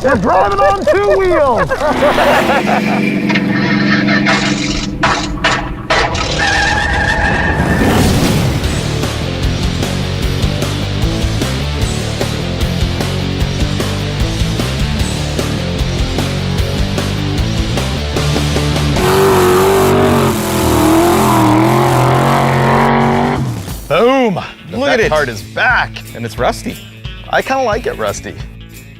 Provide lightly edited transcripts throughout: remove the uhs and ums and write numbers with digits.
We're driving on 2 wheels! Boom! Look at it. That Kart is back. And it's rusty. I kind of like it rusty.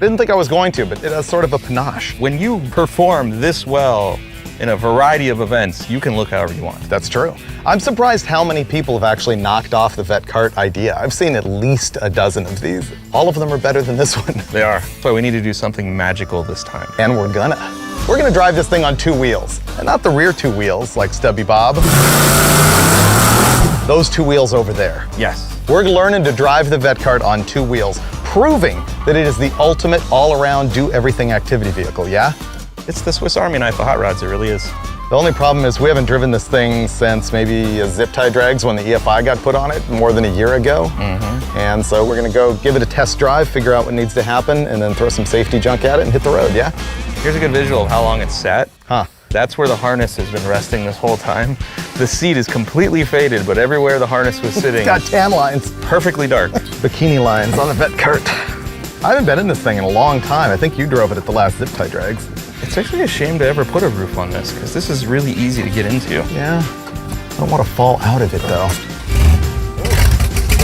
Didn't think I was going to, but it has sort of a panache. When you perform this well in a variety of events, you can look however you want. That's true. I'm surprised how many people have actually knocked off the Vette Kart idea. I've seen at least a dozen of these. All of them are better than this one. They are. That's why we need to do something magical this time. And we're gonna. We're gonna drive this thing on 2 wheels. And not the rear 2 wheels like Stubby Bob. Those 2 wheels over there. Yes. We're learning to drive the Vette Kart on 2 wheels, proving that it is the ultimate all-around do-everything activity vehicle, yeah? It's the Swiss Army knife of hot rods, it really is. The only problem is we haven't driven this thing since maybe a zip tie drags when the EFI got put on it more than a year ago. And so we're gonna go give it a test drive, figure out what needs to happen, and then throw some safety junk at it and hit the road, yeah? Here's a good visual of how long it's sat. Huh. That's where the harness has been resting this whole time. The seat is completely faded, but everywhere the harness was sitting, It's got tan lines. perfectly dark. Bikini lines on the Vette Kart. I haven't been in this thing in a long time. I think you drove it at the last zip tie drags. It's actually a shame to ever put a roof on this, because this is really easy to get into. Yeah, I don't want to fall out of it though.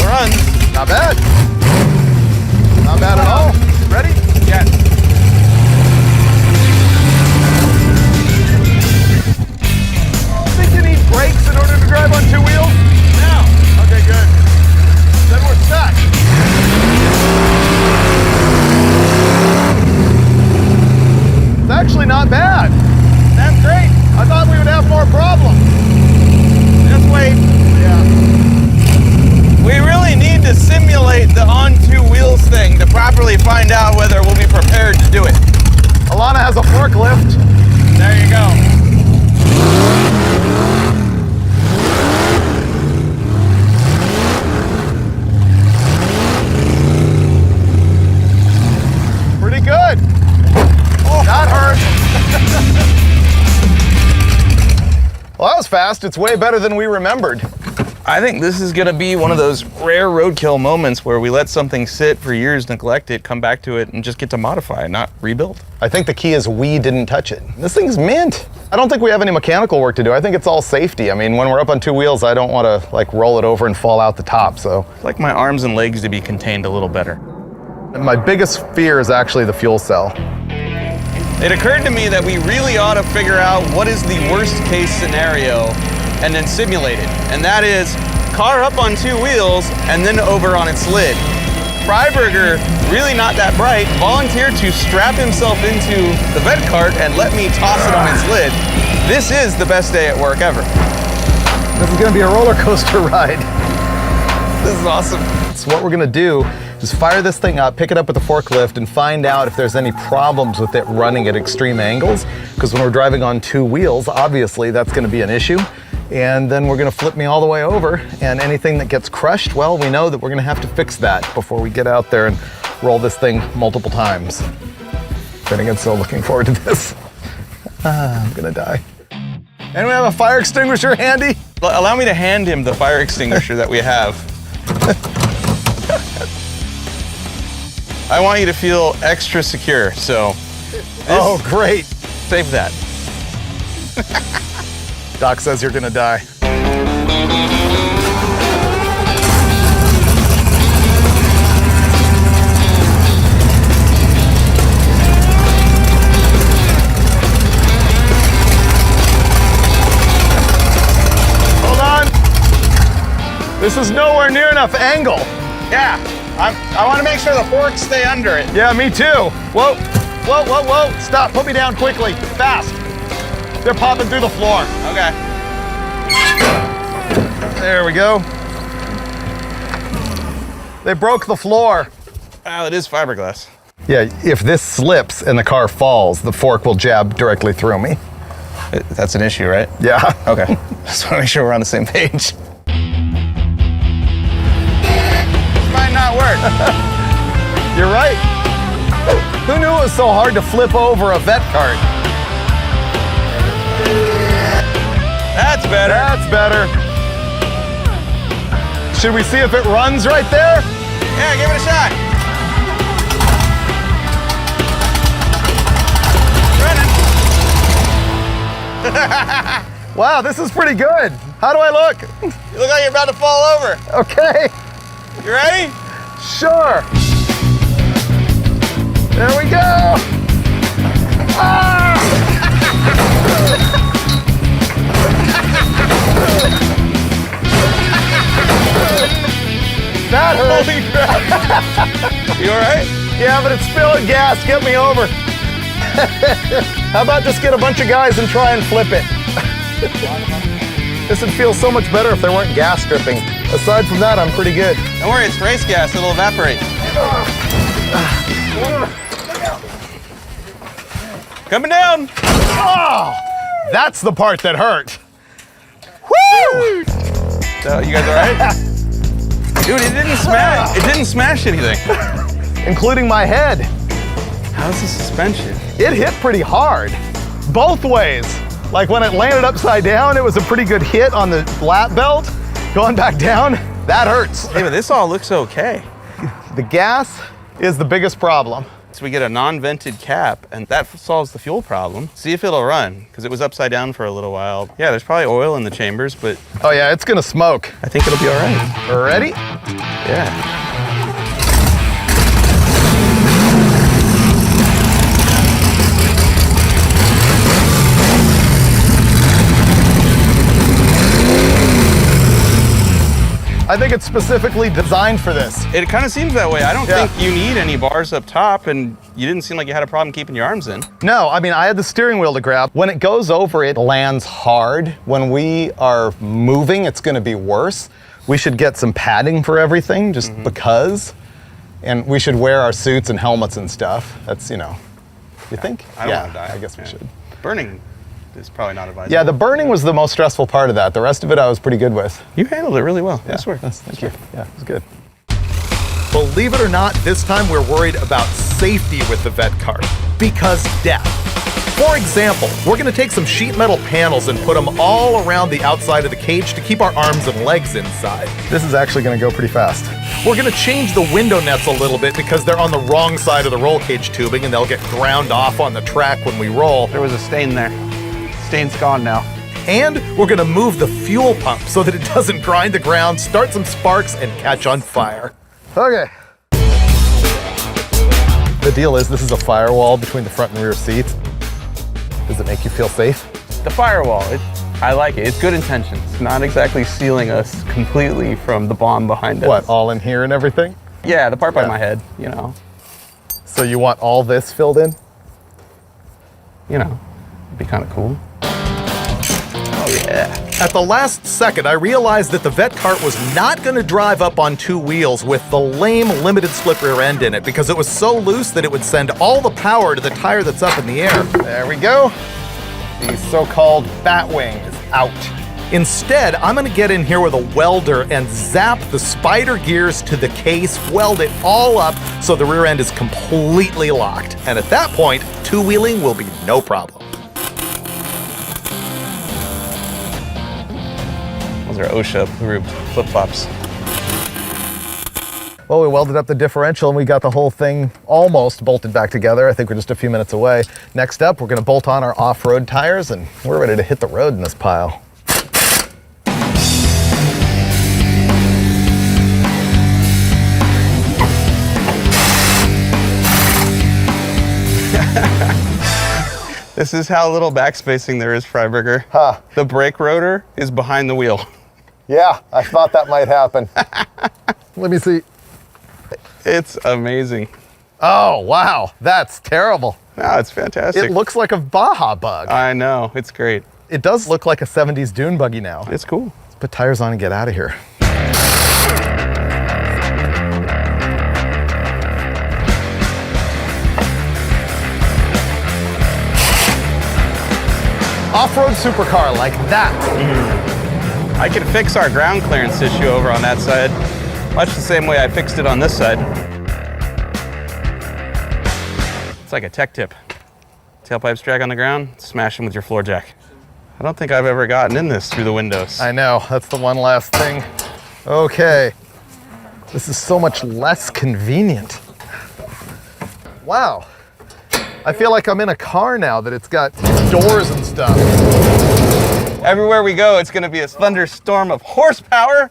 Run. Not bad. Not bad at all. Ready? Yeah. Think you need brakes in order to drive on 2 wheels? No. Okay, good. Then we're stuck. It's actually not bad. That's great. I thought we would have more problems. Just wait. Yeah. We really need to simulate the on 2 wheels thing to properly find out whether we'll be prepared to do it. Alana has a forklift. There you go. Pretty good. Oh, that hurt. Well, that was fast. It's way better than we remembered. I think this is gonna be one of those rare roadkill moments where we let something sit for years, neglect it, come back to it, and just get to modify it, not rebuild. I think the key is we didn't touch it. This thing's mint. I don't think we have any mechanical work to do. I think it's all safety. I mean, when we're up on 2 wheels, I don't want to like roll it over and fall out the top, so. I'd like my arms and legs to be contained a little better. And my biggest fear is actually the fuel cell. It occurred to me that we really ought to figure out what is the worst case scenario and then simulate it. And that is car up on 2 wheels and then over on its lid. Freiberger, really not that bright, volunteered to strap himself into the Vette Kart and let me toss it on its lid. This is the best day at work ever. This is gonna be a roller coaster ride. This is awesome. So what we're gonna do is fire this thing up, pick it up with the forklift, and find out if there's any problems with it running at extreme angles. Because when we're driving on 2 wheels, obviously that's gonna be an issue. And then we're gonna flip me all the way over, and anything that gets crushed, well, we know that we're gonna have to fix that before we get out there and roll this thing multiple times. Then again, so looking forward to this. I'm gonna die. And we have a fire extinguisher handy. Allow me to hand him the fire extinguisher that we have. I want you to feel extra secure, so. Oh, great. Save that. Doc says you're gonna die. Hold on. This is nowhere near enough angle. Yeah, I want to make sure the forks stay under it. Yeah, me too. Whoa, whoa, whoa, whoa. Stop, put me down quickly, fast. They're popping through the floor. Okay. There we go. They broke the floor. Well, it is fiberglass. Yeah, if this slips and the car falls, the fork will jab directly through me. That's an issue, right? Yeah. Okay. Just want to make sure we're on the same page. This might not work. You're right. Who knew it was so hard to flip over a Vette cart? That's better. That's better. Should we see if it runs right there? Yeah, give it a shot. Running. Wow, this is pretty good. How do I look? You look like you're about to fall over. Okay, You ready? sure. There we go. Ah! That hurt. Holy crap. You all right? Yeah, but it's spilling gas. Get me over. How about just get a bunch of guys and try and flip it? This would feel so much better if there weren't gas dripping. Aside from that, I'm pretty good. Don't worry, it's race gas. It'll evaporate. Coming down. Oh, that's the part that hurt. Woo! So, you guys all right? Dude, it didn't smash. It didn't smash anything. Including my head. How's the suspension? It hit pretty hard, both ways. Like when it landed upside down, it was a pretty good hit on the lap belt. Going back down, that hurts. Hey, but this all looks okay. The gas is the biggest problem. So we get a non-vented cap, and that solves the fuel problem. See if it'll run, because it was upside down for a little while. Yeah, there's probably oil in the chambers, but Oh yeah, it's gonna smoke. I think it'll be all right. Ready? Yeah. I think it's specifically designed for this. It kind of seems that way. I don't Yeah. think you need any bars up top, and you didn't seem like you had a problem keeping your arms in. No, I mean, I had the steering wheel to grab. When it goes over, it lands hard. When we are moving, it's gonna be worse. We should get some padding for everything, just because. And we should wear our suits and helmets and stuff. That's, you know, you think? I don't want to die. I guess we Yeah. should. Burning is probably not advisable. Yeah, the burning was the most stressful part of that. The rest of it I was pretty good with. You handled it really well. Yeah, I swear. Thank you. Yeah, it was good. Believe it or not, this time we're worried about safety with the Vette cart. Because death. For example, we're gonna take some sheet metal panels and put them all around the outside of the cage to keep our arms and legs inside. This is actually gonna go pretty fast. We're gonna change the window nets a little bit because they're on the wrong side of the roll cage tubing and they'll get ground off on the track when we roll. There was a stain there. Stain's gone now. And we're gonna move the fuel pump so that it doesn't grind the ground, start some sparks, and catch on fire. Okay. The deal is this is a firewall between the front and rear seats. Does it make you feel safe? The firewall, I like it. It's good intentions. It's not exactly sealing us completely from the bomb behind us. What, all in here and everything? Yeah, the part by Yeah. my head, you know. So you want all this filled in? You know, it'd be kind of cool. Oh yeah. At the last second, I realized that the Vette cart was not gonna drive up on two wheels with the lame limited slip rear end in it because it was so loose that it would send all the power to the tire that's up in the air. There we go. The so-called bat wing is out. Instead, I'm gonna get in here with a welder and zap the spider gears to the case, weld it all up so the rear end is completely locked. And at that point, two-wheeling will be no problem. Those are OSHA approved flip-flops. Well, we welded up the differential and we got the whole thing almost bolted back together. I think we're just a few minutes away. Next up, we're gonna bolt on our off-road tires and we're ready to hit the road in this pile. This is how little backspacing there is, Freiberger. Huh. The brake rotor is behind the wheel. Yeah, I thought that might happen. Let me see. It's amazing. Oh, wow, that's terrible. No, it's fantastic. It looks like a Baja bug. I know, it's great. It does look like a 70s dune buggy now. It's cool. Let's put tires on and get out of here. Off-road supercar like that. I can fix our ground clearance issue over on that side, much the same way I fixed it on this side. It's like a tech tip. Tailpipes drag on the ground, smash them with your floor jack. I don't think I've ever gotten in this through the windows. I know, that's the one last thing. Okay. This is so much less convenient. Wow. I feel like I'm in a car now that it's got doors and stuff. Everywhere we go, it's gonna be a thunderstorm of horsepower.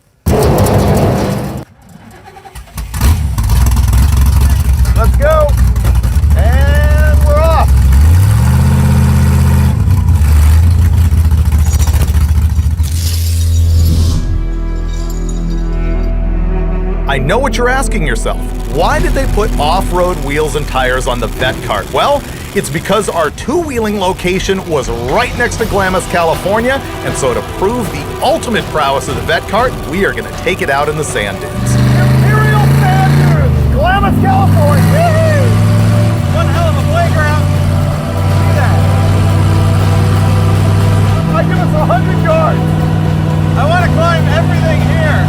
Let's go. And we're off. I know what you're asking yourself. Why did they put off-road wheels and tires on the Vette cart? Well, it's because our two-wheeling location was right next to Glamis, California, and so to prove the ultimate prowess of the Vette cart, we are gonna take it out in the sand dunes. Imperial Sand Dunes, Glamis, California. One hell of a playground. See that? I give us 100 yards. I want to climb everything here.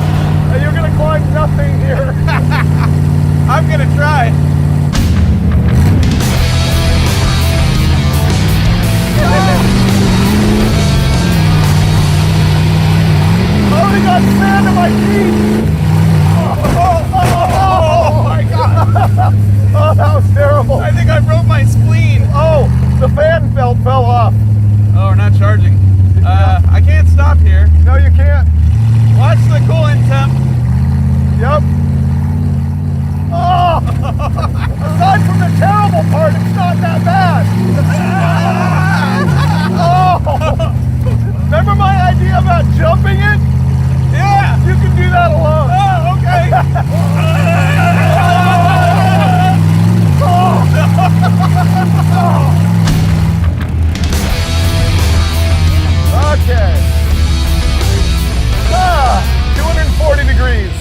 And you're gonna climb nothing here. I'm gonna try. I already got sand in my teeth. Oh my God. Oh, that was terrible. I think I broke my spleen. Oh, the fan belt fell off. Oh, we're not charging. I can't stop here. No, you can't. Watch the coolant temp. Yep. Oh, aside from the terrible part, it's not that bad. Oh, remember my idea about jumping it? Yeah. You can do that alone. Oh, okay. Okay. 240 degrees.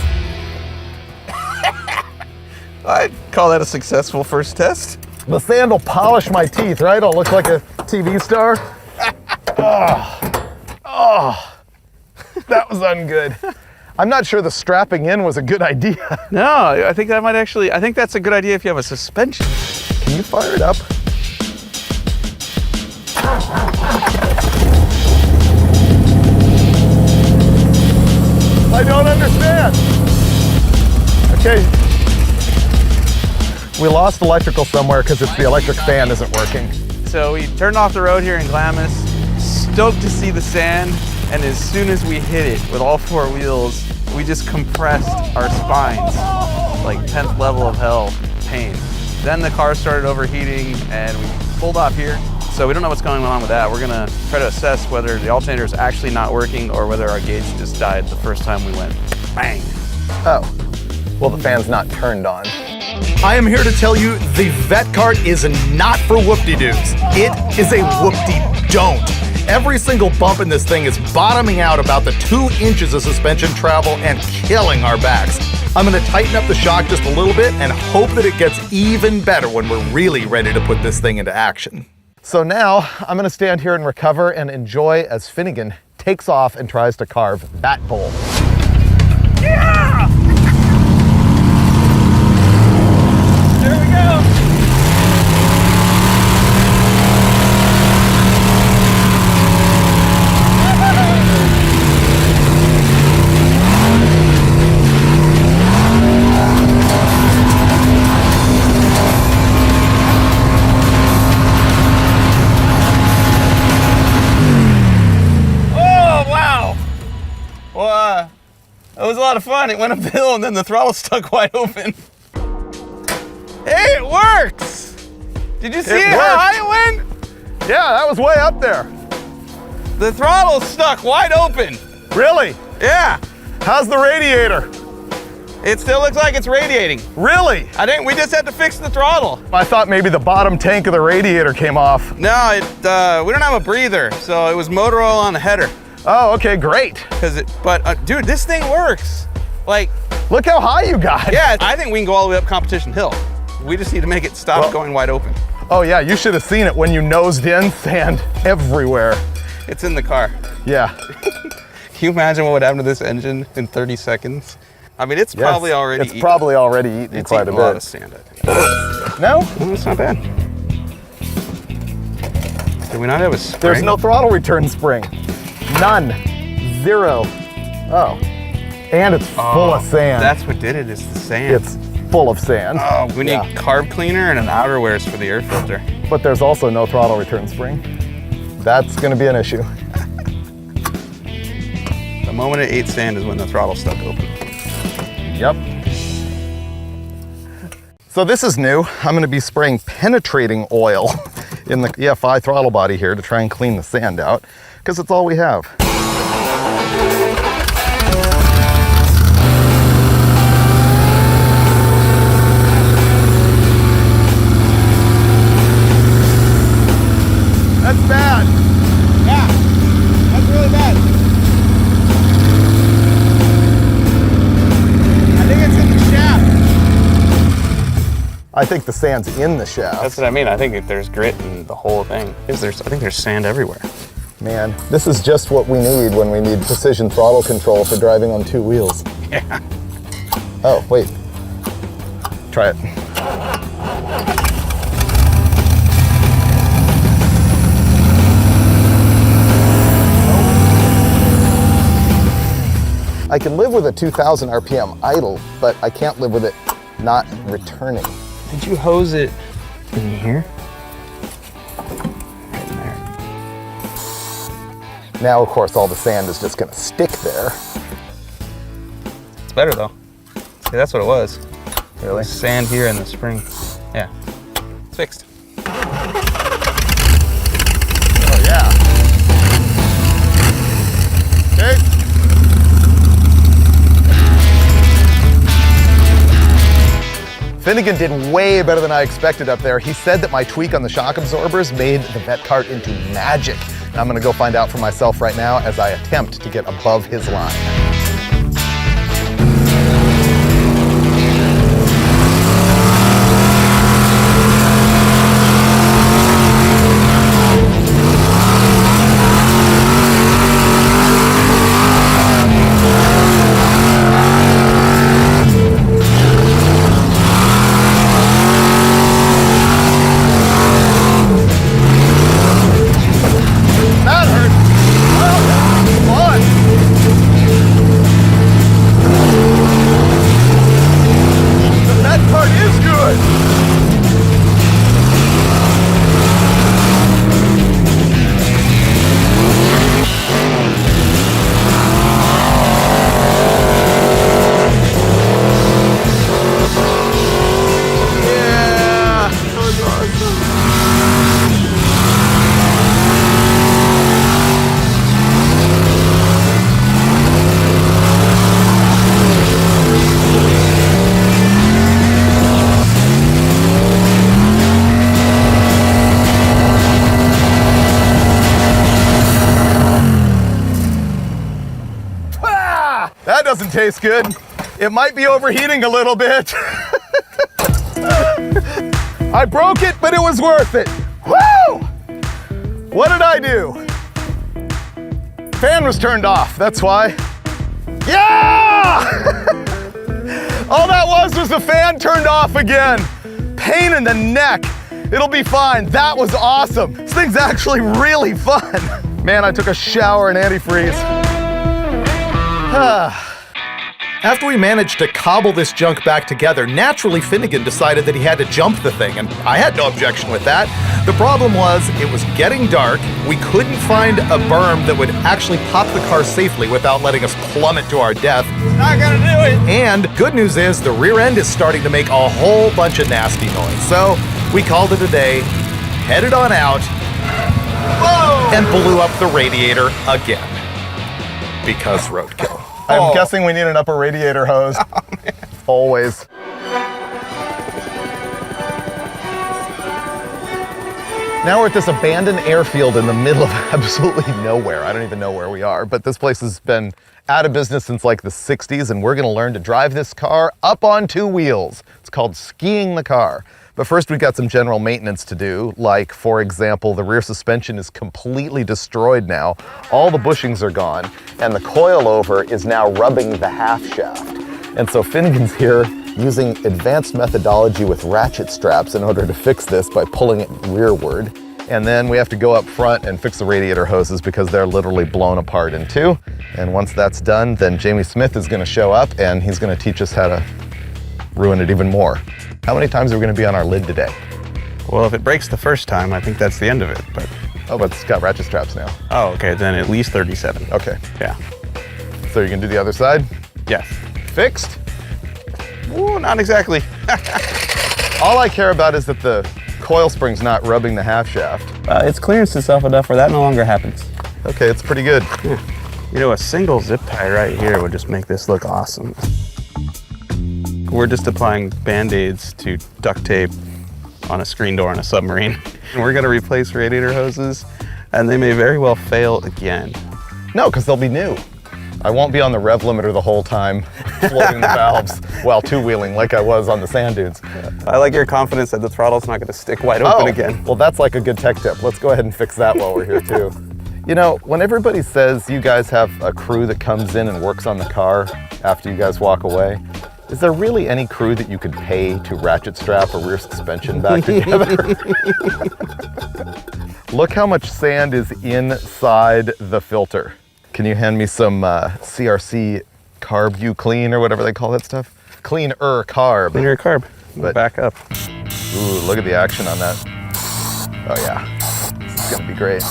I'd call that a successful first test. The sand will polish my teeth, right? I'll look like a TV star. Oh, that was ungood. I'm not sure the strapping in was a good idea. No, I think that might actually, I think that's a good idea if you have a suspension. Can you fire it up? I don't understand. Okay. We lost electrical somewhere because the electric fan isn't working. So we turned off the road here in Glamis, stoked to see the sand, and as soon as we hit it with all four wheels, we just compressed our spines, like 10th level of hell pain. Then the car started overheating and we pulled off here. So we don't know what's going on with that. We're gonna try to assess whether the alternator is actually not working or whether our gauge just died the first time we went bang. Oh, well, the fan's not turned on. I am here to tell you the Vette cart is not for whoop-de-doos. It is a whoop-de-don't. Every single bump in this thing is bottoming out about the 2 inches of suspension travel and killing our backs. I'm gonna tighten up the shock just a little bit and hope that it gets even better when we're really ready to put this thing into action. So now I'm gonna stand here and recover and enjoy as Finnegan takes off and tries to carve that bowl. Yeah! There we go. It was a lot of fun. It went uphill and then the throttle stuck wide open. Hey, it works! Did you see how high it went? Yeah, that was way up there. The throttle stuck wide open. Really? Yeah. How's the radiator? It still looks like it's radiating. Really? I think we just had to fix the throttle. I thought maybe the bottom tank of the radiator came off. No, we don't have a breather, so it was motor oil on the header. Oh, okay, great. But dude, this thing works. Like, look how high you got. Yeah, I think we can go all the way up Competition Hill. We just need to make it stop going wide open. Oh yeah, you should have seen it when you nosed in, sand everywhere. It's in the car. Yeah. Can you imagine what would happen to this engine in 30 seconds? I mean, it's probably already eaten. It's probably already eaten quite a bit. It's a lot of sand, I think. No? No, it's not bad. Do we not have a spring? There's no throttle return spring. None. Zero. Oh. And it's full of sand. That's what did it, is the sand. It's full of sand. Oh, we need carb cleaner and an outerwears for the air filter. But there's also no throttle return spring. That's gonna be an issue. The moment it ate sand is when the throttle stuck open. Yep. So this is new. I'm gonna be spraying penetrating oil in the EFI throttle body here to try and clean the sand out, because it's all we have. That's bad. Yeah, that's really bad. I think it's in the shaft. I think the sand's in the shaft. That's what I mean. I think there's grit in the whole thing. I think there's sand everywhere. Man, this is just what we need when we need precision throttle control for driving on two wheels. Yeah. Oh, wait. Try it. I can live with a 2,000 RPM idle, but I can't live with it not returning. Did you hose it in here? Right in there. Now, of course, all the sand is just gonna stick there. It's better though. See, that's what it was. Really? Sand here in the spring. Yeah, it's fixed. Oh, yeah. Okay. Finnegan did way better than I expected up there. He said that my tweak on the shock absorbers made the Vette Kart into magic. And I'm gonna go find out for myself right now as I attempt to get above his line. That doesn't taste good. It might be overheating a little bit. I broke it, but it was worth it. Woo! What did I do? Fan was turned off, that's why. Yeah! All that was the fan turned off again. Pain in the neck. It'll be fine. That was awesome. This thing's actually really fun. Man, I took a shower in antifreeze. After we managed to cobble this junk back together, naturally Finnegan decided that he had to jump the thing, and I had no objection with that. The problem was, it was getting dark, we couldn't find a berm that would actually pop the car safely without letting us plummet to our death. Not gonna do it. And good news is, the rear end is starting to make a whole bunch of nasty noise. So, we called it a day, headed on out, and blew up the radiator again. Because roadkill. I'm guessing we need an upper radiator hose. Oh, man. Always. Now we're at this abandoned airfield in the middle of absolutely nowhere. I don't even know where we are, but this place has been out of business since like the 60s, and we're gonna learn to drive this car up on two wheels. It's called skiing the car. But first we've got some general maintenance to do, like, for example, the rear suspension is completely destroyed now. All the bushings are gone, and the coilover is now rubbing the half shaft. And so Finnegan's here using advanced methodology with ratchet straps in order to fix this by pulling it rearward. And then we have to go up front and fix the radiator hoses because they're literally blown apart in two. And once that's done, then Jamie Smith is gonna show up and he's gonna teach us how to ruin it even more. How many times are we gonna be on our lid today? Well, if it breaks the first time, I think that's the end of it, but. Oh, but it's got ratchet straps now. Oh, okay, then at least 37. Okay. Yeah. So you can do the other side? Yes. Fixed? Ooh, not exactly. All I care about is that the coil spring's not rubbing the half shaft. It's clearanced itself enough where that no longer happens. Okay, it's pretty good. Yeah. You know, a single zip tie right here would just make this look awesome. We're just applying Band-Aids to duct tape on a screen door on a submarine. We're gonna replace radiator hoses, and they may very well fail again. No, because they'll be new. I won't be on the rev limiter the whole time, floating the valves while two-wheeling like I was on the sand dunes. I like your confidence that the throttle's not gonna stick wide open again. Well, that's like a good tech tip. Let's go ahead and fix that while we're here too. You know, when everybody says you guys have a crew that comes in and works on the car after you guys walk away, is there really any crew that you could pay to ratchet strap a rear suspension back together? Look how much sand is inside the filter. Can you hand me some CRC carb U clean or whatever they call that stuff? Cleaner carb. Cleaner carb. But back up. Ooh, look at the action on that. Oh yeah, this is gonna be great.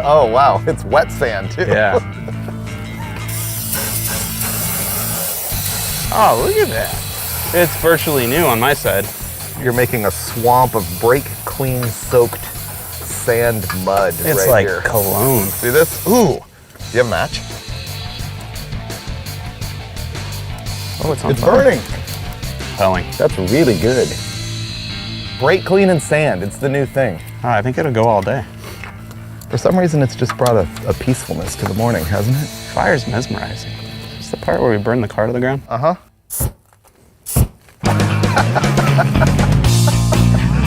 Oh wow, it's wet sand too. Yeah. Oh, look at that. It's virtually new on my side. You're making a swamp of brake clean soaked sand mud It's right like here. cologne. See this? Ooh. Do you have a match? Oh, it's on It's fire. burning. Compelling. That's really good. Brake clean and sand. It's the new thing. Oh, I think it'll go all day. For some reason, it's just brought a peacefulness to the morning, hasn't it? Fire's mesmerizing. It's the part where we burn the car to the ground. Uh-huh.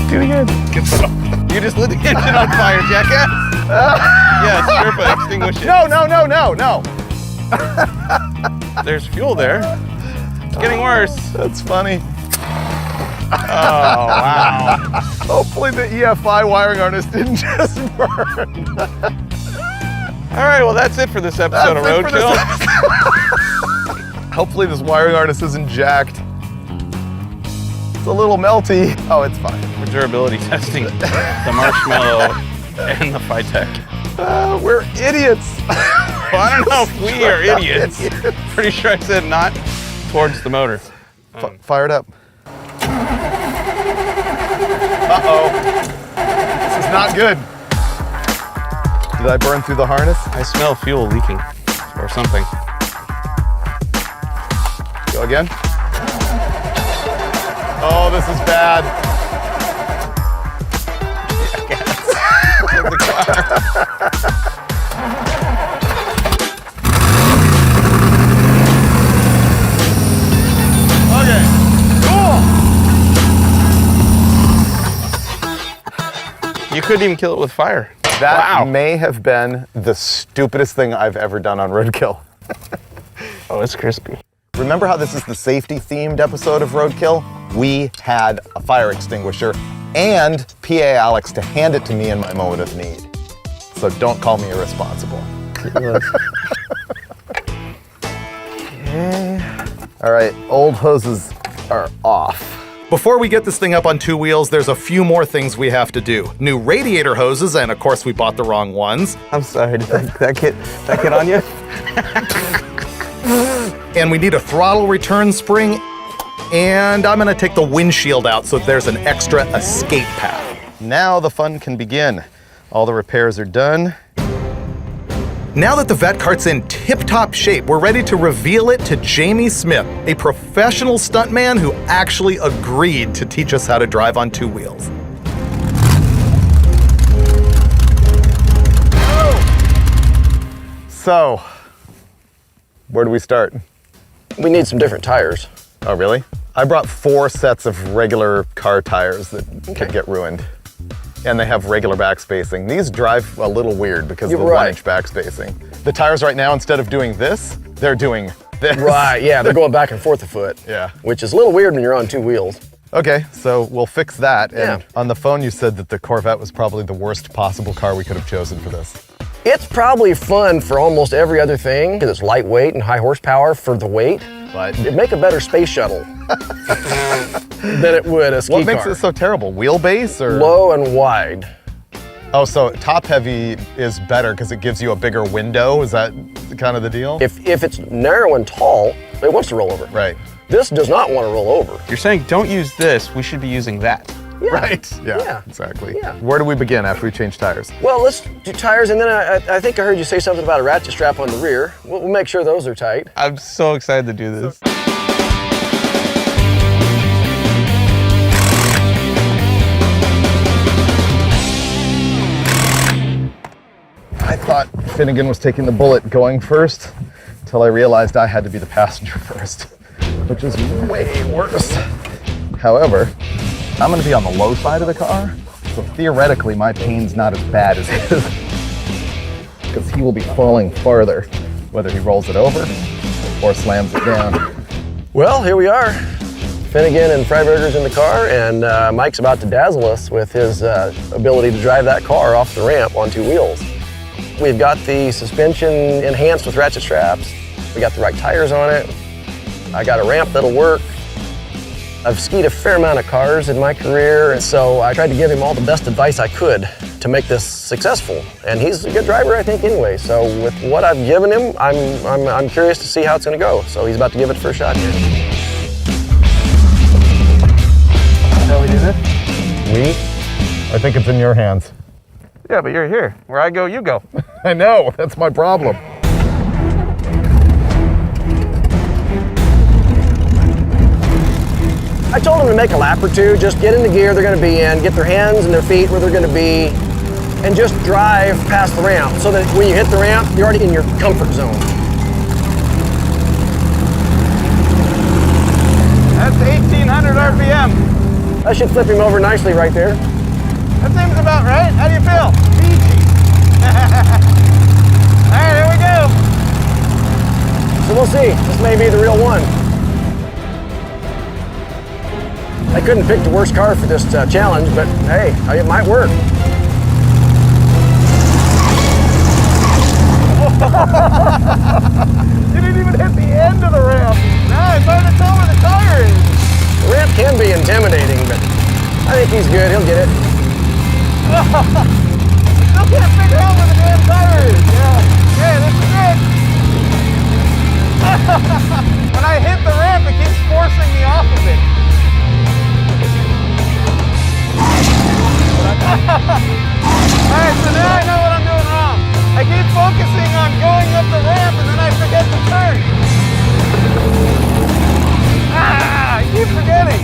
Do it again. You just lit the engine on fire, jackass. Yeah, Sherpa, extinguish it. No, no, no, no, no. There's fuel there. It's getting worse. That's funny. Oh, wow. Hopefully the EFI wiring harness didn't just burn. All right, well, that's it for this episode of Roadkill. Hopefully this wiring harness isn't jacked. It's a little melty. Oh, it's fine. We're durability testing the marshmallow and the Phytech. We're idiots. Well, I don't know if we are idiots. Pretty sure I said not towards the motor. Fire it up. Uh-oh. This is not good. Did I burn through the harness? I smell fuel leaking or something. Go again. Oh, this is bad. The car. Okay, cool. You couldn't even kill it with fire. That may have been the stupidest thing I've ever done on Roadkill. Oh, it's crispy. Remember how this is the safety-themed episode of Roadkill? We had a fire extinguisher and PA Alex to hand it to me in my moment of need. So don't call me irresponsible. Okay. All right, old hoses are off. Before we get this thing up on two wheels, there's a few more things we have to do. New radiator hoses, and of course we bought the wrong ones. I'm sorry, did that get on you? And we need a throttle return spring, and I'm gonna take the windshield out so there's an extra escape path. Now the fun can begin. All the repairs are done. Now that the Vette kart's in tip-top shape, we're ready to reveal it to Jamie Smith, a professional stuntman who actually agreed to teach us how to drive on two wheels. So, where do we start? We need some different tires. Oh, really? I brought 4 sets of regular car tires that could get ruined. And they have regular back spacing. These drive a little weird because of the 1-inch back spacing. The tires right now, instead of doing this, they're doing this. Right, yeah, they're going back and forth a foot. Yeah. Which is a little weird when you're on two wheels. Okay, so we'll fix that. And Yeah. on the phone, you said that the Corvette was probably the worst possible car we could have chosen for this. It's probably fun for almost every other thing because it's lightweight and high horsepower for the weight. But It'd make a better space shuttle than it would a ski what makes car. it so terrible? Wheelbase or? Low and wide. Oh, so top heavy is better because it gives you a bigger window. Is that kind of the deal? If it's narrow and tall, it wants to roll over. Right. This does not want to roll over. You're saying don't use this, we should be using that. Yeah. Right. Yeah, Yeah. exactly. Yeah. Where do we begin after we change tires? Well, let's do tires, and then I think I heard you say something about a ratchet strap on the rear. We'll make sure those are tight. I'm so excited to do this. I thought Finnegan was taking the bullet going first until I realized I had to be the passenger first, which is way worse. However, I'm gonna be on the low side of the car, so theoretically my pain's not as bad as his, because he will be falling farther, whether he rolls it over or slams it down. Well, here we are. Finnegan and Freiberger's in the car, and Mike's about to dazzle us with his ability to drive that car off the ramp on two wheels. We've got the suspension enhanced with ratchet straps. We got the right tires on it. I got a ramp that'll work. I've skied a fair amount of cars in my career, and so I tried to give him all the best advice I could to make this successful. And he's a good driver, I think, anyway. So with what I've given him, I'm curious to see how it's gonna go. So he's about to give it the first shot here. How we do this? I think it's in your hands. Yeah, but you're here. Where I go, you go. I know, that's my problem. I told them to make a lap or two, just get in the gear they're gonna be in, get their hands and their feet where they're gonna be, and just drive past the ramp so that when you hit the ramp, you're already in your comfort zone. That's 1,800 RPM. That should flip him over nicely right there. That seems about right. How do you feel? Peachy. All right, here we go. So we'll see, this may be the real one. I couldn't pick the worst car for this challenge, but hey, it might work. You didn't even hit the end of the ramp. No, it's hard to tell where the tire is. The ramp can be intimidating, but I think he's good, he'll get it. Still can't figure out where the damn tire is. Yeah, this is it. When I hit the ramp, it keeps forcing me off of it. Alright, so now I know what I'm doing wrong. I keep focusing on going up the ramp and then I forget to turn. I keep forgetting.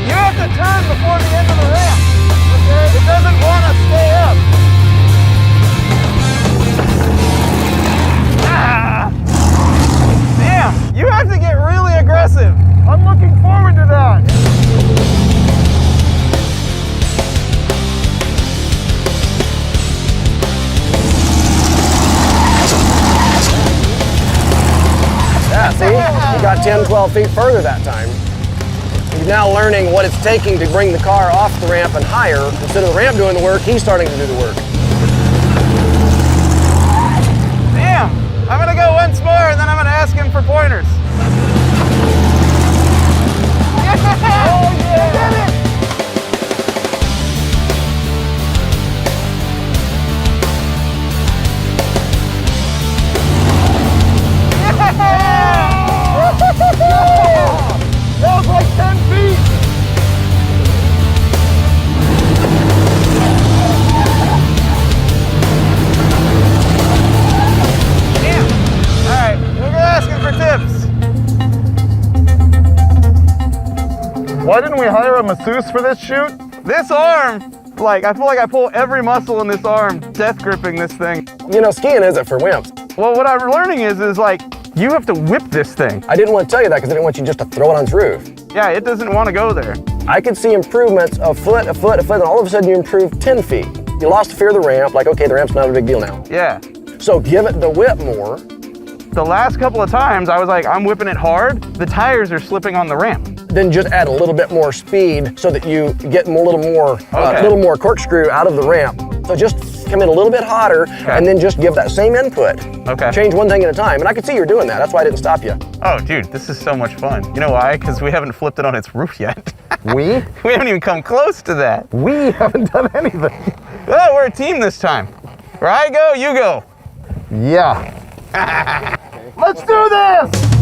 You have to turn before the end of the ramp. Okay? It doesn't want to stay up. Damn, you have to get really aggressive. I'm looking forward to that. Yeah, see? He got 10, 12 feet further that time. He's now learning what it's taking to bring the car off the ramp and higher. Instead of the ramp doing the work, he's starting to do the work. Damn, I'm gonna go once more and then I'm gonna ask him for pointers. Yeah! Oh yeah! Did it! That was like 10 feet! Damn! Alright, we'll go asking for tips. Why didn't we hire a masseuse for this shoot? This arm, I feel like I pull every muscle in this arm, death gripping this thing. You know, skiing isn't for wimps. Well, what I'm learning is you have to whip this thing. I didn't want to tell you that because I didn't want you just to throw it on its roof. Yeah, it doesn't want to go there. I could see improvements a foot, and all of a sudden you improved 10 feet. You lost the fear of the ramp, like, okay, the ramp's not a big deal now. Yeah. So give it the whip more, the last couple of times I was like, I'm whipping it hard, the tires are slipping on the ramp. Then just add a little bit more speed so that you get a little more corkscrew out of the ramp. So just come in a little bit hotter and then just give that same input. Okay. Change one thing at a time. And I could see you're doing that. That's why I didn't stop you. Oh, dude, this is so much fun. You know why? Because we haven't flipped it on its roof yet. We? We haven't even come close to that. We haven't done anything. Oh, we're a team this time. Where I go, you go. Yeah. Let's do this!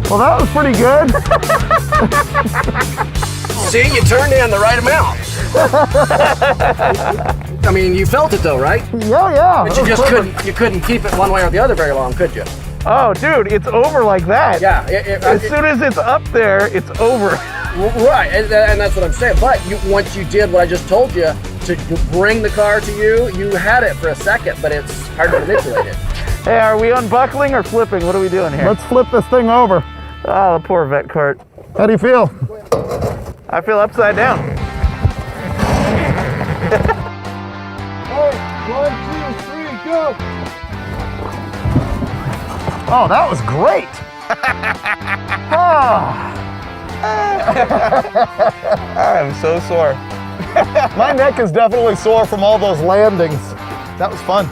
Well, that was pretty good. See, you turned in the right amount. I mean, you felt it though, right? Yeah. But you couldn't keep it one way or the other very long, could you? Oh, dude, it's over like that. Yeah. As soon as it's up there, it's over. Right, and that's what I'm saying. But once you did what I just told you, to bring the car to you, you had it for a second, but it's hard to manipulate it. Hey, are we unbuckling or flipping? What are we doing here? Let's flip this thing over. Oh, the poor Vette cart. How do you feel? I feel upside down. Hey, 1, 2, 3, go! Oh, that was great! I'm so sore. My neck is definitely sore from all those landings. That was fun.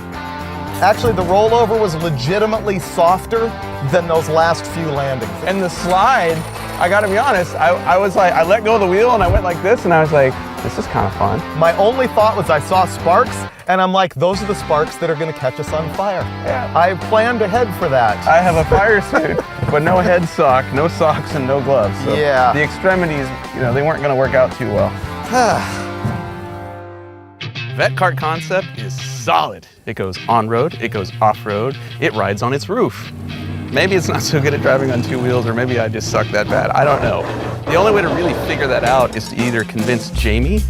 Actually, the rollover was legitimately softer than those last few landings. And the slide, I gotta be honest, I was like, I let go of the wheel and I went like this and I was like, this is kind of fun. My only thought was I saw sparks and I'm like, those are the sparks that are gonna catch us on fire. Yeah. I planned ahead for that. I have a fire suit, but no head sock, no socks, and no gloves. So yeah. The extremities, they weren't gonna work out too well. Vette cart concept is solid. It goes on-road, it goes off-road, it rides on its roof. Maybe it's not so good at driving on two wheels, or maybe I just suck that bad. I don't know. The only way to really figure that out is to either convince Jamie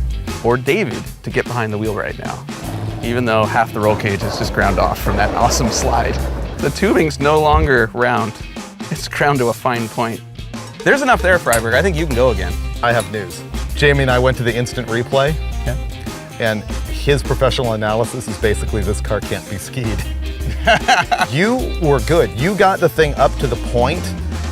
or David to get behind the wheel right now, even though half the roll cage is just ground off from that awesome slide. The tubing's no longer round. It's ground to a fine point. There's enough there, Freiberg. I think you can go again. I have news. Jamie and I went to the instant replay, and his professional analysis is basically this car can't be skied. You were good. You got the thing up to the point,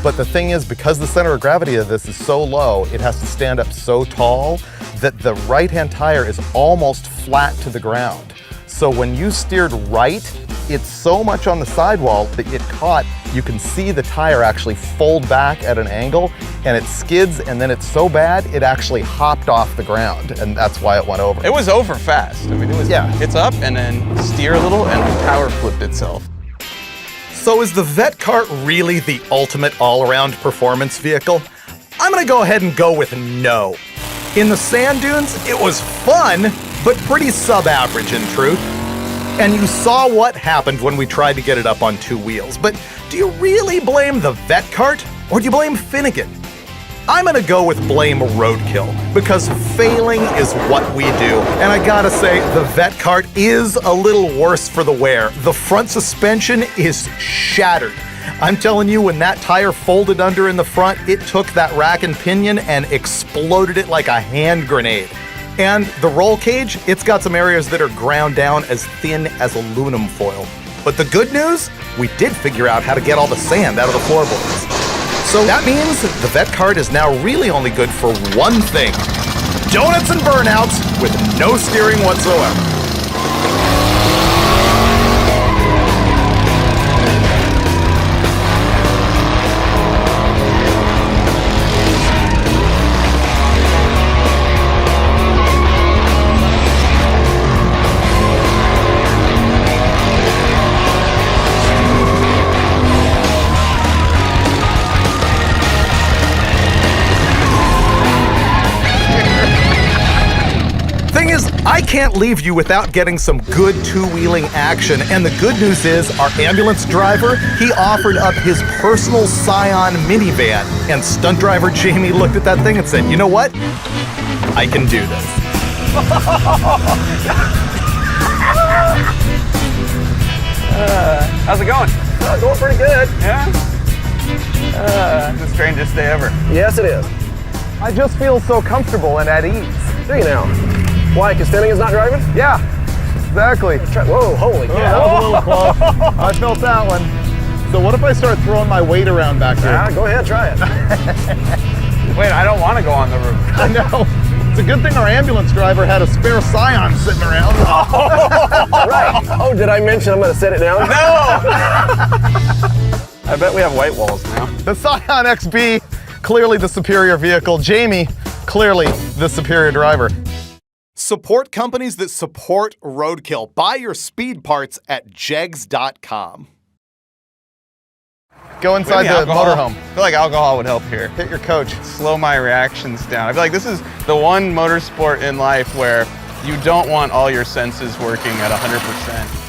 but the thing is, because the center of gravity of this is so low, it has to stand up so tall that the right-hand tire is almost flat to the ground. So when you steered right, it's so much on the sidewall that it caught, you can see the tire actually fold back at an angle and it skids, and then it's so bad, it actually hopped off the ground, and that's why it went over. It was over fast. I mean, it was, it's up and then steer a little and the power flipped itself. So is the Vette cart really the ultimate all-around performance vehicle? I'm gonna go ahead and go with no. In the sand dunes, it was fun, but pretty sub-average in truth. And you saw what happened when we tried to get it up on two wheels. But do you really blame the Vette cart, or do you blame Finnegan? I'm gonna go with blame Roadkill, because failing is what we do. And I gotta say, the Vette cart is a little worse for the wear. The front suspension is shattered. I'm telling you, when that tire folded under in the front, it took that rack and pinion and exploded it like a hand grenade. And the roll cage, it's got some areas that are ground down as thin as aluminum foil. But the good news, we did figure out how to get all the sand out of the floorboards. So that means the Vette cart is now really only good for one thing: donuts and burnouts with no steering whatsoever. I can't leave you without getting some good two-wheeling action, and the good news is our ambulance driver, he offered up his personal Scion minivan, and stunt driver Jamie looked at that thing and said, you know what? I can do this. How's it going? Going pretty good. Yeah? It's the strangest day ever. Yes, it is. I just feel so comfortable and at ease. Do you now? Why, because Finnegan's not driving? Yeah, exactly. Whoa, holy cow. That was a little close. I felt that one. So what if I start throwing my weight around back here? Go ahead, try it. Wait, I don't want to go on the roof. I know. It's a good thing our ambulance driver had a spare Scion sitting around. Right. Oh, did I mention I'm going to set it down? No! I bet we have white walls now. The Scion XB, clearly the superior vehicle. Jamie, clearly the superior driver. Support companies that support Roadkill. Buy your speed parts at jegs.com. Go inside the motorhome. I feel like alcohol would help here. Hit your coach. Slow my reactions down. I feel like this is the one motorsport in life where you don't want all your senses working at 100%.